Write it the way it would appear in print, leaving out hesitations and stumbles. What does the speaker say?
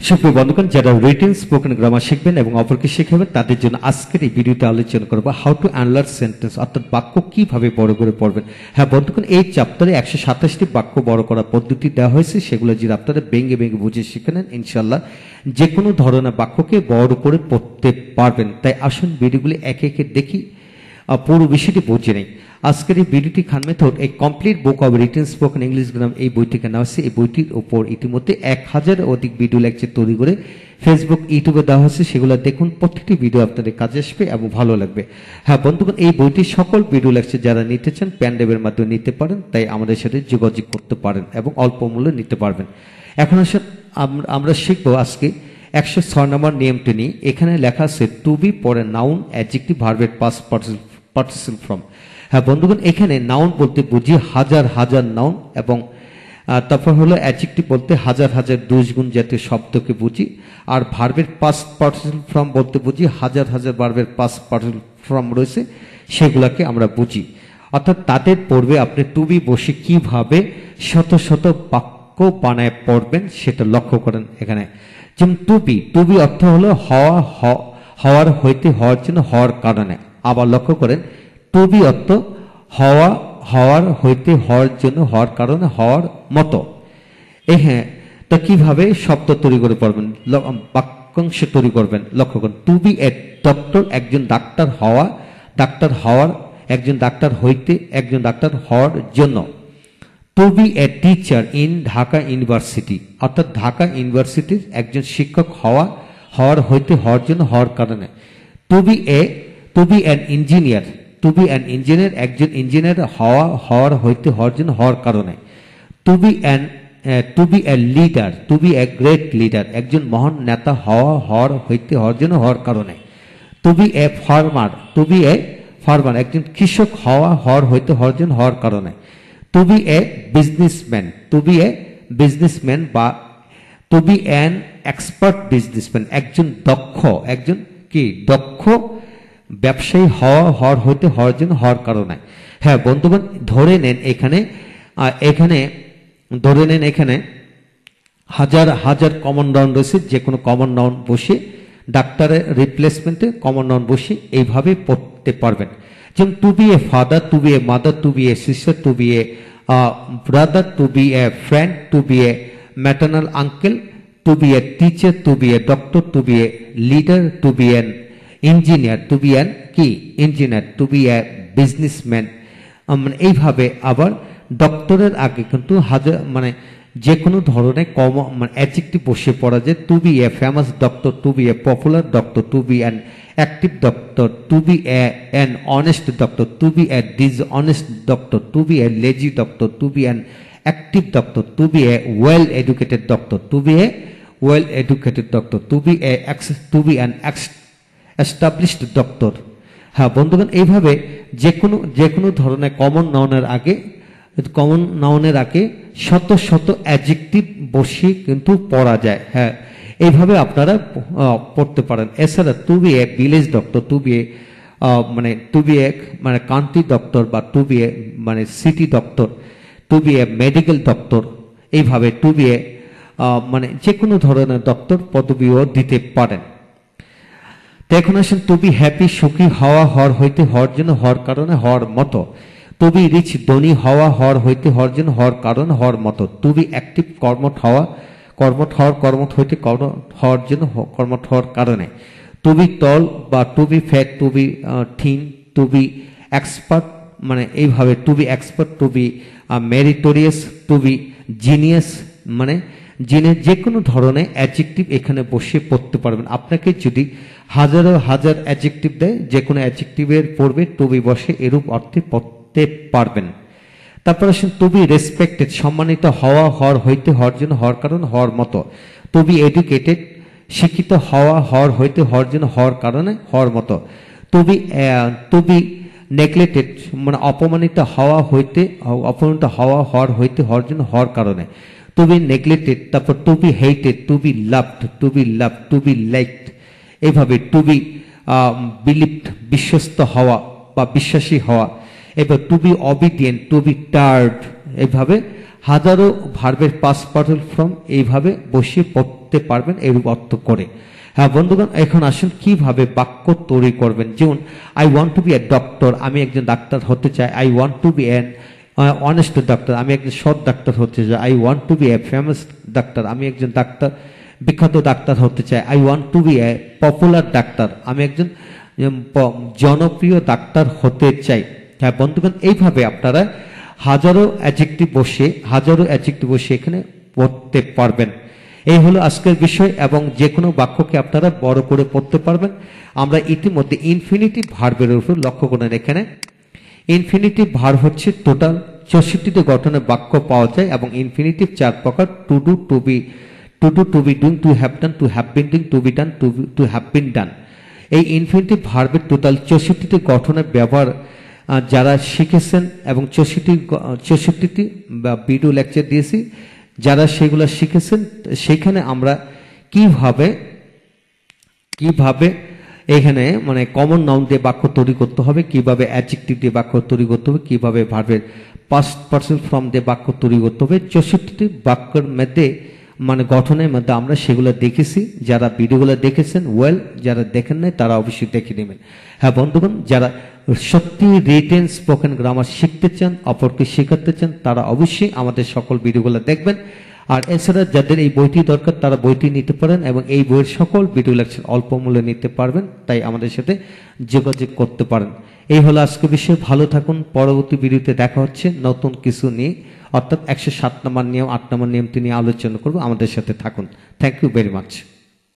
সুপ্রিয় বন্ধুগণ, যারা রিটেন স্পোকেন গ্রামার শিখবেন এবং অপরকে শেখাবেন তাদের জন্য আজকের এই ভিডিওতে আলোচনা করব হাউ টু এনলার্জ সেন্টেন্স, অর্থাৎ বাক্য কিভাবে বড় করে পড়বেন। হ্যাঁ বন্ধুগণ, এই চ্যাপ্টারে 127টি বাক্য বড় করার পদ্ধতি দেওয়া হয়েছে, সেগুলো যদি আপনারা ভেঙে ভেঙে বুঝে শিখে নেন ইনশাল্লাহ যে কোনো ধরনের বাক্যকে বড় করে পড়তে পারবেন। তাই আসুন ভিডিওগুলি একে একে দেখি, পুরো বিষয়টি বুঝে নেই। আজকের এই ভিডিওটি খান মেথড এই complete book of written spoken English grammar এই বই থেকে নেওয়া হয়েছে। এই বইটির উপর ইতিমধ্যে 1000 অধিক ভিডিও লেকচার তৈরি করে ফেসবুক ইউটিউবে দেওয়া হয়েছে, সেগুলো দেখুন। প্রত্যেকটি ভিডিও আপনাদের কাজে আসবে এবং ভালো লাগবে। হ্যাঁ বন্ধুগণ, এই বইটির সকল ভিডিও লেকচার যারা নিতে চান প্যান্ডেবের মাধ্যমে নিতে পারেন, তাই আমাদের সাথে যোগাযোগ করতে পারেন এবং অল্প মূল্যে নিতে পারবেন। এখন আসলে আমরা শিখবো আজকে 106 নম্বর নিয়মটি নিয়ে। এখানে লেখা আছে টু বি পরে নাউন, অ্যাডজেক্টিভ, ভার্বের পাস্ট পার্টিসিপল ফর্ম। হ্যাঁ বন্ধুগণ, এখানে নাউন বলতে বুঝি হাজার হাজার নাউন, এবং তারপর হলো অ্যাডজেক্টিভ বলতে হাজার হাজার দুষ্গুণ জাতীয় শব্দকে বুঝি, আর ভার্বের পাস্ট পার্টিসিপল ফর্ম বলতে বুঝি হাজার হাজার ভার্বের পাস্ট পার্টিসিপল ফর্ম রয়েছে, সেগুলাকে আমরা বুঝি। অর্থাৎ তাদের পড়বে আপনি টু বি বসে কিভাবে শত শত বাক্য বানায় পড়বেন সেটা লক্ষ্য করেন। এখানে যেমন টু বি অর্থ হলো হওয়া, হওয়ার হইতে হওয়ার জন্য, হওয়ার কারণে। আবার লক্ষ্য করেন টু বি অর্থ হওয়া, হওয়ার হইতে হওয়ার জন্য, হওয়ার কারণে, হওয়ার মতো। হ্যাঁ, তা কিভাবে শব্দ তৈরি করে পড়বেন, বাক্যাংশ তৈরি করবেন লক্ষ্য করুন। টু বি এ ডক্টর, একজন ডাক্তার হওয়া, ডাক্তার হওয়ার, একজন ডাক্তার হইতে, একজন ডাক্তার হওয়ার জন্য। To be a teacher in Dhaka university, অর্থাৎ ঢাকা ইউনিভার্সিটির একজন শিক্ষক হওয়া, হওয়ার হইতে হওয়ার জন্য, হওয়ার কারণে। To be an engineer, to be an engineer, একজন ইঞ্জিনিয়ার হওয়া, হওয়ার হইতে হওয়ার জন্য, হওয়ার কারণে। To be a leader, to be a great leader, একজন মহান নেতা হওয়া, হওয়ার হইতে হওয়ার জন্য, হওয়ার কারণে। টু বি এ ফার্মার, একজন কৃষক হওয়া, হওয়ার হইতে হওয়ার জন্য, হওয়ার কারণে। টু বি এ বিজনেসম্যান, বা to be an expert businessman, একজন দক্ষ ব্যবসায়ী হওয়া, হওয়ার হইতে হওয়ার জন্য, হওয়ার কারণে। হ্যাঁ বন্ধুগণ, ধরে নেন এখানে হাজার হাজার কমন নাউন রয়েছে, যে কোনো কমন নাউন বসে ডাক্তারের রিপ্লেসমেন্টে কমন নাউন বসে এইভাবে পড়তে পারবেন। যেমন to be a father, to be a mother, to be a sister, to be a brother, to be a friend, to be a maternal uncle, to be a teacher, to be a doctor, to be a leader, to be an engineer, to be an engineer, to be a businessman. মানে এইভাবে আবার ডক্টরের আগে কিন্তু যে কোনো ধরনের adjective বসে পড়া যায়। To be a famous doctor, to be a popular doctor, to be an active doctor, to be an honest doctor, to be a dishonest doctor, to be a lazy doctor, to be an active doctor, to be a well educated doctor, to be a well educated doctor, to be an established doctor. হ্যাঁ বন্ধুগণ, এইভাবে যে কোনো ধরনের common নাউনের আগে শত শত অ্যাডজেক্টিভ বসিয়ে কিন্তু পড়া যায়। হ্যাঁ, এইভাবে আপনারা পড়তে পারেন। এছাড়া to be a village doctor, to be a country doctor, বা to be a city doctor, to be a medical doctor, এইভাবে টু বি এ যে কোনো ধরনের ডক্টর পদবিও দিতে পারেন। এখন আসেন টু বি হ্যাপি, সুখী হওয়া, হওয়ার হইতে হওয়ার জন্য, হওয়ার কারণে, হওয়ার মতো। টু বি রিচ, ধনী হওয়া, হওয়ার হইতে হওয়ার জন্য, হওয়ার কারণে, হওয়ার মতো। টু বি অ্যাক্টিভ, কর্মঠ হইতে হওয়ার জন্য, কর্মঠ হওয়ার কারণে। টু বি টল, বা to be fat, to be thin, to be expert, এইভাবে to be expert, to be meritorious, to be genius, যে কোনো ধরনের অ্যাডজেক্টিভ এখানে বসে পড়তে পারবেন। আপনাকে যদি হাজারো হাজার অ্যাডজেক্টিভ দেয়, যে কোনো অ্যাডজেক্টিভের পড়বে টু বি বসে এরূপ অর্থে পড়তে পারবেন। তারপর আসেন টু বি রেসপেক্টেড, সম্মানিত হওয়া, হওয়ার হইতে হওয়ার জন্য, হওয়ার কারণ, হওয়ার মতো। টু বি এডুকেটেড, শিক্ষিত হওয়া, হওয়ার হইতে হওয়ার জন্য, হওয়ার কারণে, হওয়ার মতো। টু বি নেগলেক্টেড, অপমানিত হওয়া, হওয়ার হইতে হওয়ার জন্য, হওয়ার কারণে। টু বি নেগলেক্টেড, তারপর to be hated, to be loved, to be liked, এইভাবে টু বি বিলিভড, বিশ্বস্ত হওয়া বা বিশ্বাসী হওয়া। এবার to be obedient, to be tired, এইভাবে হাজারো ভার্বের পাস্ট পার্টিসিপল ফর্ম এইভাবে বসিয়ে পড়তে পড়তে পারবেন এরূপ অর্থ করে। হ্যাঁ বন্ধুগণ, এখন আসুন কিভাবে বাক্য তৈরি করবেন। যেমন I want to be a doctor, আমি একজন ডাক্তার হতে চাই। I want to be an honest doctor, আমি একজন সৎ ডাক্তার হতে চাই। I want to be a famous doctor, আমি একজন ডাক্তার বিখ্যাত ডাক্তার হতে চাই। I want to be a popular doctor, আমি একজন জনপ্রিয় ডাক্তার হতে চাই। হ্যাঁ বন্ধুগণ, এইভাবে আপনারা হাজারো অ্যাডজেক্টিভ বসে এখানে পড়তে পারবেন। এই হলো আজকের বিষয়, এবং যে কোনো বাক্যকে আপনারা বড় করে পড়তে পারবেন। আমরা ইতিমধ্যে ইনফিনিটিভ ভার্বের উপর লক্ষ্য করেন। এখানে ইনফিনিটিভ ভার্ব হচ্ছে টোটাল 64টি গঠনের বাক্য পাওয়া যায়, এবং ইনফিনিটিভ 4 প্রকার: to do, to be doing, to have done, to have been doing, to be done, to have been done. এই ইনফিনিটিভ ভার্বের টোটাল 64টি গঠনের ব্যবহার যারা শিখেছেন, এবং 64টি ভিডিও লেকচার দিয়েছি, যারা সেগুলো শিখেছেন, সেখানে আমরা কিভাবে এখানে মানে কমন নাউন দিয়ে বাক্য তৈরি করতে হবে, কিভাবে অ্যাডজেক্টিভ দিয়ে বাক্য তৈরি করতে হবে, কিভাবে ভার্বের পাস্ট পার্সন ফর্ম দিয়ে বাক্য তৈরি করতে হবে, 64টি বাক্যের মধ্যে মানে গঠনের মধ্যে আমরা সেগুলো দেখেছি। যারা ভিডিওগুলো দেখেছেন ওয়েল, যারা দেখেন নাই তারা অবশ্যই দেখে নেবেন। হ্যাঁ বন্ধুগণ, যারা সত্যি রিটেন স্পোকেন গ্রামার শিখতে চান, অপরকে শেখাতে চান, তারা অবশ্যই আমাদের সকল ভিডিওগুলো দেখবেন। আর এছাড়া যাদের এই বইটি দরকার তারা বইটি নিতে পারেন, এবং এই বইয়ের সকল ভিডিও লেকচার অল্প মূল্যে নিতে পারবেন, তাই আমাদের সাথে যোগাযোগ করতে পারেন। এই হলো আজকে বিষয়। ভালো থাকুন। পরবর্তী ভিডিওতে দেখা হচ্ছে নতুন কিছু নিয়ে, অর্থাৎ 107 নম্বর নিয়ম, 8 নম্বর নিয়মটি নিয়ে আলোচনা করবো। আমাদের সাথে থাকুন। Thank you very much.